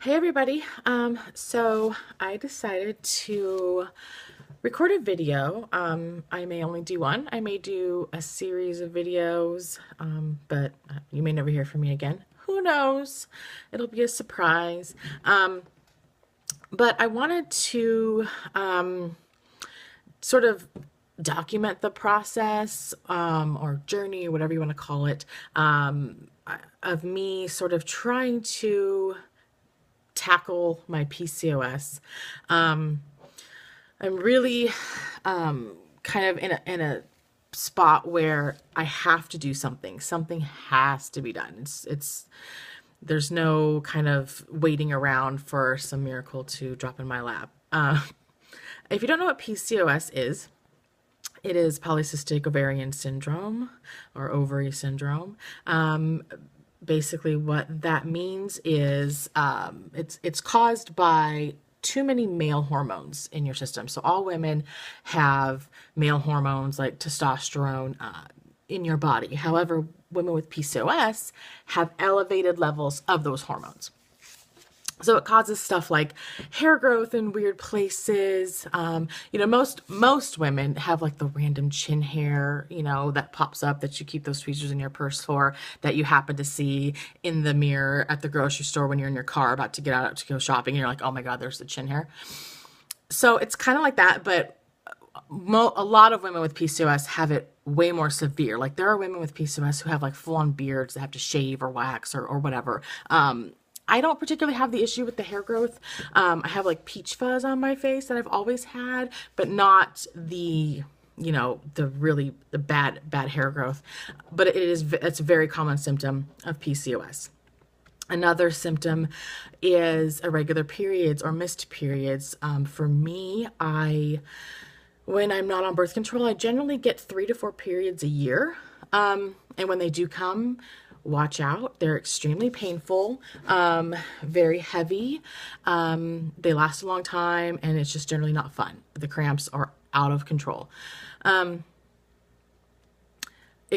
Hey everybody. So I decided to record a video. I may only do one. I may do a series of videos, but you may never hear from me again. Who knows? It'll be a surprise. But I wanted to sort of document the process or journey or whatever you want to call it of me sort of trying to tackle my PCOS. I'm really kind of in a spot where I have to do something. Something has to be done. It's there's no kind of waiting around for some miracle to drop in my lap. If you don't know what PCOS is, it is polycystic ovarian syndrome or ovary syndrome. Basically what that means is it's caused by too many male hormones in your system. So all women have male hormones like testosterone in your body. However, women with PCOS have elevated levels of those hormones. So it causes stuff like hair growth in weird places. Most women have like the random chin hair, that pops up that you keep those tweezers in your purse for, that you happen to see in the mirror at the grocery store when you're in your car about to get out to go shopping. And you're like, oh my God, there's the chin hair. So it's kind of like that, but a lot of women with PCOS have it way more severe. Like there are women with PCOS who have like full-on beards that have to shave or wax or whatever. I don't particularly have the issue with the hair growth. I have like peach fuzz on my face that I've always had, but not the bad hair growth. But it's a very common symptom of PCOS. Another symptom is irregular periods or missed periods. For me, when I'm not on birth control, I generally get 3 to 4 periods a year. And when they do come, watch out. They're extremely painful, very heavy. They last a long time, and it's just generally not fun. The cramps are out of control. It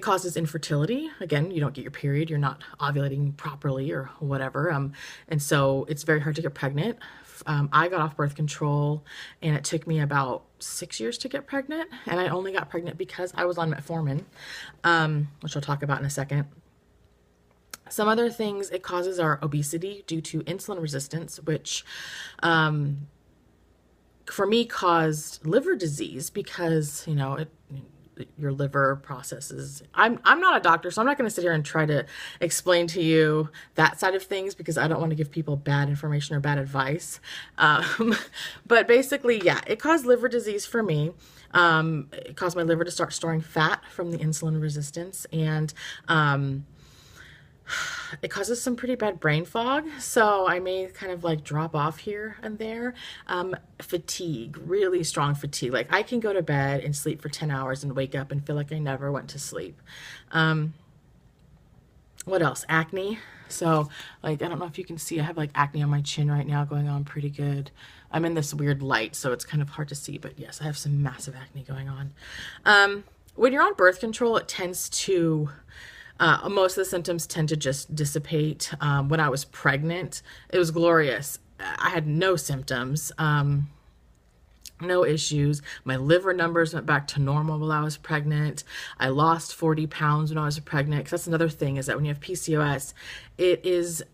causes infertility. Again, you don't get your period, you're not ovulating properly or whatever. And so it's very hard to get pregnant. I got off birth control and it took me about 6 years to get pregnant. And I only got pregnant because I was on metformin, which I'll talk about in a second. Some other things it causes are obesity due to insulin resistance, which for me caused liver disease because, your liver processes. I'm not a doctor, so I'm not going to sit here and try to explain to you that side of things because I don't want to give people bad information or bad advice. But basically, yeah, it caused liver disease for me. It caused my liver to start storing fat from the insulin resistance, and it causes some pretty bad brain fog, so I may kind of like drop off here and there. Fatigue, really strong fatigue. Like I can go to bed and sleep for 10 hours and wake up and feel like I never went to sleep. What else? Acne. So like, I don't know if you can see, I have like acne on my chin right now going on pretty good. I'm in this weird light, so it's kind of hard to see, but yes, I have some massive acne going on. When you're on birth control, it tends to most of the symptoms tend to just dissipate. When I was pregnant, it was glorious. I had no symptoms, no issues. My liver numbers went back to normal while I was pregnant. I lost 40 pounds when I was pregnant. Because that's another thing, is that when you have PCOS, it is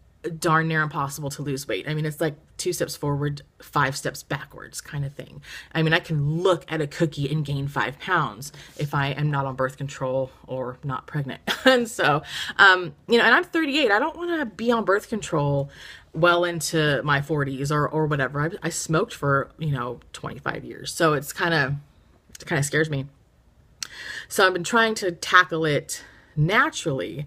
darn near impossible to lose weight. I mean, it's like 2 steps forward, 5 steps backwards kind of thing. I mean, I can look at a cookie and gain 5 pounds if I am not on birth control or not pregnant. And so, and I'm 38. I don't want to be on birth control well into my 40s or whatever. I smoked for, 25 years. So it kind of scares me. So I've been trying to tackle it naturally.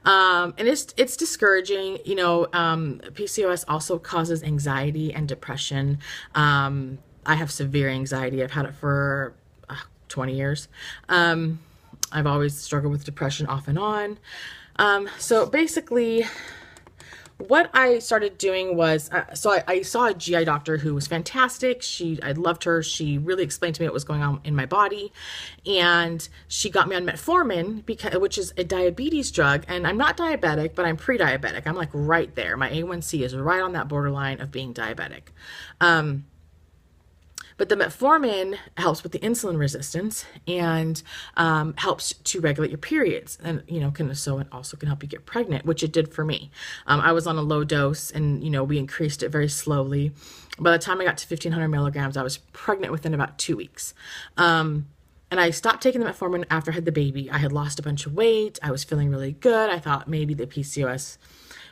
And it's discouraging. PCOS also causes anxiety and depression. I have severe anxiety. I've had it for 20 years. I've always struggled with depression off and on. So basically what I started doing was, I saw a GI doctor who was fantastic. I loved her. She really explained to me what was going on in my body, and she got me on metformin, which is a diabetes drug. And I'm not diabetic, but I'm pre-diabetic. I'm like right there. My A1C is right on that borderline of being diabetic. But the metformin helps with the insulin resistance and helps to regulate your periods, and it also can help you get pregnant, which it did for me. I was on a low dose, and we increased it very slowly. By the time I got to 1,500 milligrams, I was pregnant within about 2 weeks. And I stopped taking the metformin after I had the baby. I had lost a bunch of weight. I was feeling really good. I thought maybe the PCOS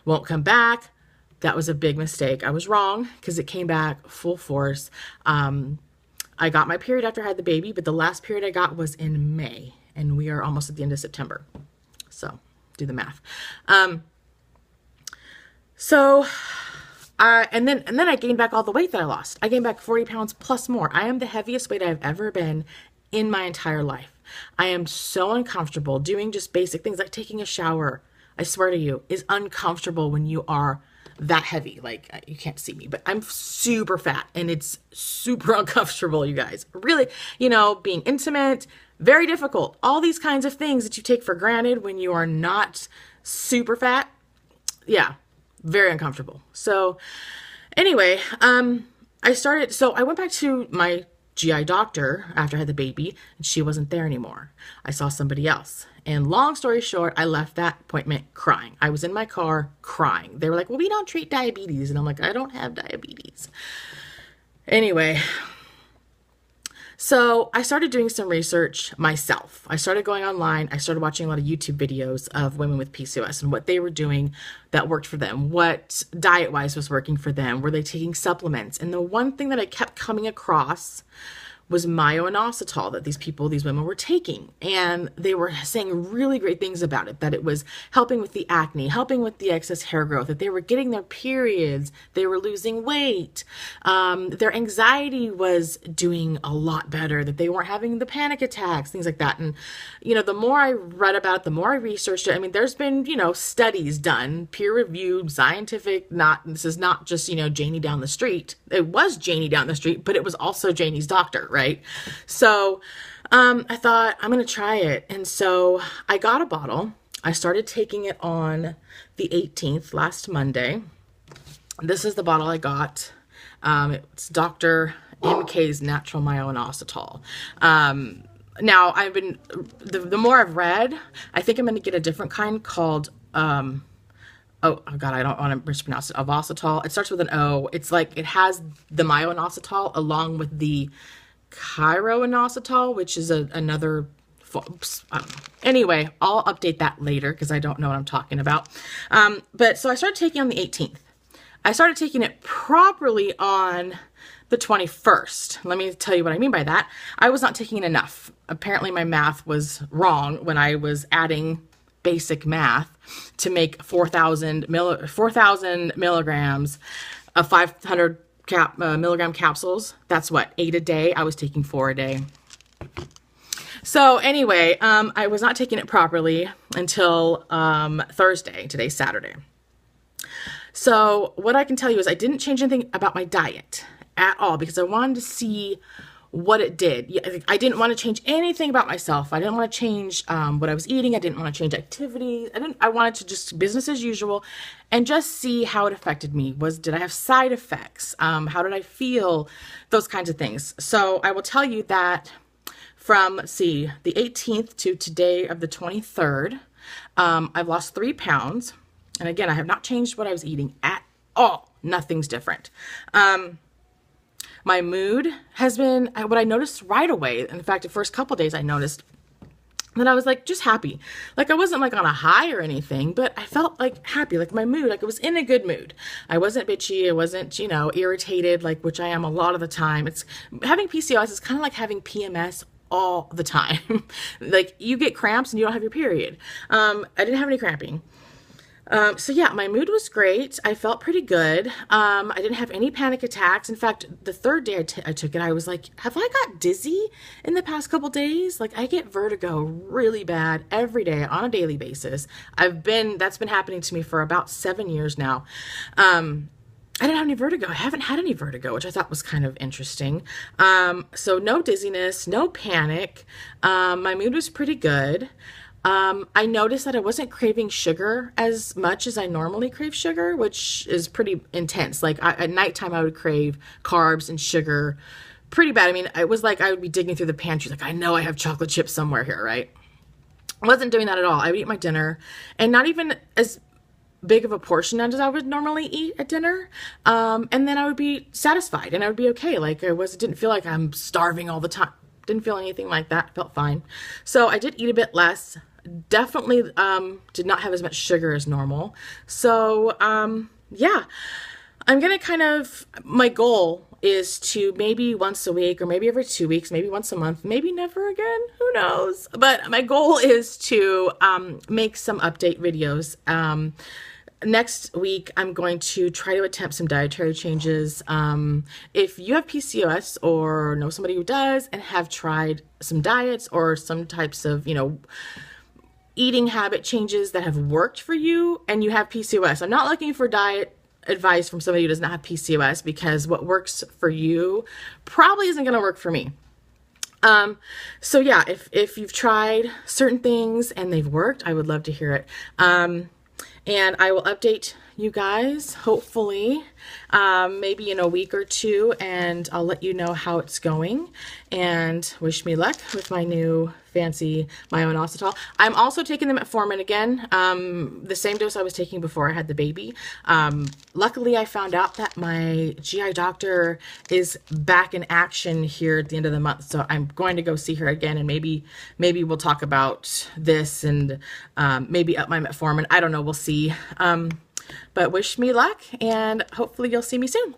won't come back. That was a big mistake. I was wrong, because it came back full force. I got my period after I had the baby, but the last period I got was in May, and we are almost at the end of September. So do the math. And then I gained back all the weight that I lost. I gained back 40 pounds plus more. I am the heaviest weight I've ever been in my entire life. I am so uncomfortable doing just basic things like taking a shower. I swear to you, is uncomfortable when you are that heavy. Like, you can't see me, but I'm super fat, and it's super uncomfortable, you guys. Really, being intimate, very difficult. All these kinds of things that you take for granted when you are not super fat. Yeah, very uncomfortable. So anyway, I went back to my GI doctor after I had the baby, and she wasn't there anymore. I saw somebody else. And long story short, I left that appointment crying. I was in my car crying. They were like, well, we don't treat diabetes. And I'm like, I don't have diabetes. Anyway, so I started doing some research myself. I started going online. I started watching a lot of YouTube videos of women with PCOS and what they were doing that worked for them, what diet-wise was working for them. Were they taking supplements? And the one thing that I kept coming across was Myo-Inositol that these women were taking. And they were saying really great things about it, that it was helping with the acne, helping with the excess hair growth, that they were getting their periods, they were losing weight, their anxiety was doing a lot better, that they weren't having the panic attacks, things like that. And, the more I read about it, the more I researched it. I mean, there's been, studies done, peer-reviewed, scientific, this is not just, Janie down the street. It was Janie down the street, but it was also Janie's doctor, right? So I thought, I'm going to try it. And so I got a bottle. I started taking it on the 18th, last Monday. This is the bottle I got. It's Dr. MK's Natural Myo-Inositol. Now, the more I've read, I think I'm going to get a different kind called, oh God, I don't want to mispronounce it, Ovositol. It starts with an O. It's like, it has the Myo-Inositol along with the Inositol, which is another. Anyway, I'll update that later because I don't know what I'm talking about. But so I started taking on the 18th. I started taking it properly on the 21st. Let me tell you what I mean by that. I was not taking enough. Apparently my math was wrong when I was adding basic math to make 4,000 milligrams of 500 milligram capsules. That's what, 8 a day. I was taking 4 a day. So anyway, I was not taking it properly until Thursday. Today's Saturday. So what I can tell you is I didn't change anything about my diet at all because I wanted to see what it did. I didn't want to change anything about myself. I didn't want to change what I was eating. I didn't want to change activities. I wanted to just business as usual and just see how it affected me. Did I have side effects? How did I feel? Those kinds of things. So I will tell you that from, the 18th to today of the 23rd, I've lost 3 pounds. And again, I have not changed what I was eating at all. Nothing's different. My mood has been, what I noticed right away, in fact, the first couple days I noticed that I was like just happy. Like I wasn't like on a high or anything, but I felt like happy, like my mood, like it was in a good mood. I wasn't bitchy. I wasn't, irritated, like, which I am a lot of the time. Having PCOS is kind of like having PMS all the time. Like you get cramps and you don't have your period. I didn't have any cramping. So yeah, my mood was great. I felt pretty good. I didn't have any panic attacks. In fact, the third day I took it, I was like, have I got dizzy in the past couple days? Like I get vertigo really bad every day on a daily basis. That's been happening to me for about 7 years now. I didn't have any vertigo. I haven't had any vertigo, which I thought was kind of interesting. So no dizziness, no panic. My mood was pretty good. I noticed that I wasn't craving sugar as much as I normally crave sugar, which is pretty intense. Like at nighttime, I would crave carbs and sugar pretty bad. I mean, it was like I would be digging through the pantry, like I know I have chocolate chips somewhere here, right? I wasn't doing that at all. I would eat my dinner, and not even as big of a portion as I would normally eat at dinner. And then I would be satisfied and I would be okay. Like didn't feel like I'm starving all the time. Didn't feel anything like that. Felt fine. So I did eat a bit less. Definitely did not have as much sugar as normal. So yeah, I'm gonna my goal is to maybe once a week or maybe every 2 weeks, maybe once a month, maybe never again, who knows? But my goal is to make some update videos. Next week, I'm going to try to attempt some dietary changes. If you have PCOS or know somebody who does and have tried some diets or some types of, eating habit changes that have worked for you and you have PCOS, I'm not looking for diet advice from somebody who does not have PCOS, because what works for you probably isn't going to work for me. So yeah, if you've tried certain things and they've worked, I would love to hear it. And I will update you guys, hopefully, maybe in a week or two, and I'll let you know how it's going. And wish me luck with my new fancy Myo-Inositol. I'm also taking the metformin again, the same dose I was taking before I had the baby. Luckily, I found out that my GI doctor is back in action here at the end of the month, so I'm going to go see her again, and maybe we'll talk about this and maybe up my metformin. I don't know. We'll see. But wish me luck, and hopefully you'll see me soon.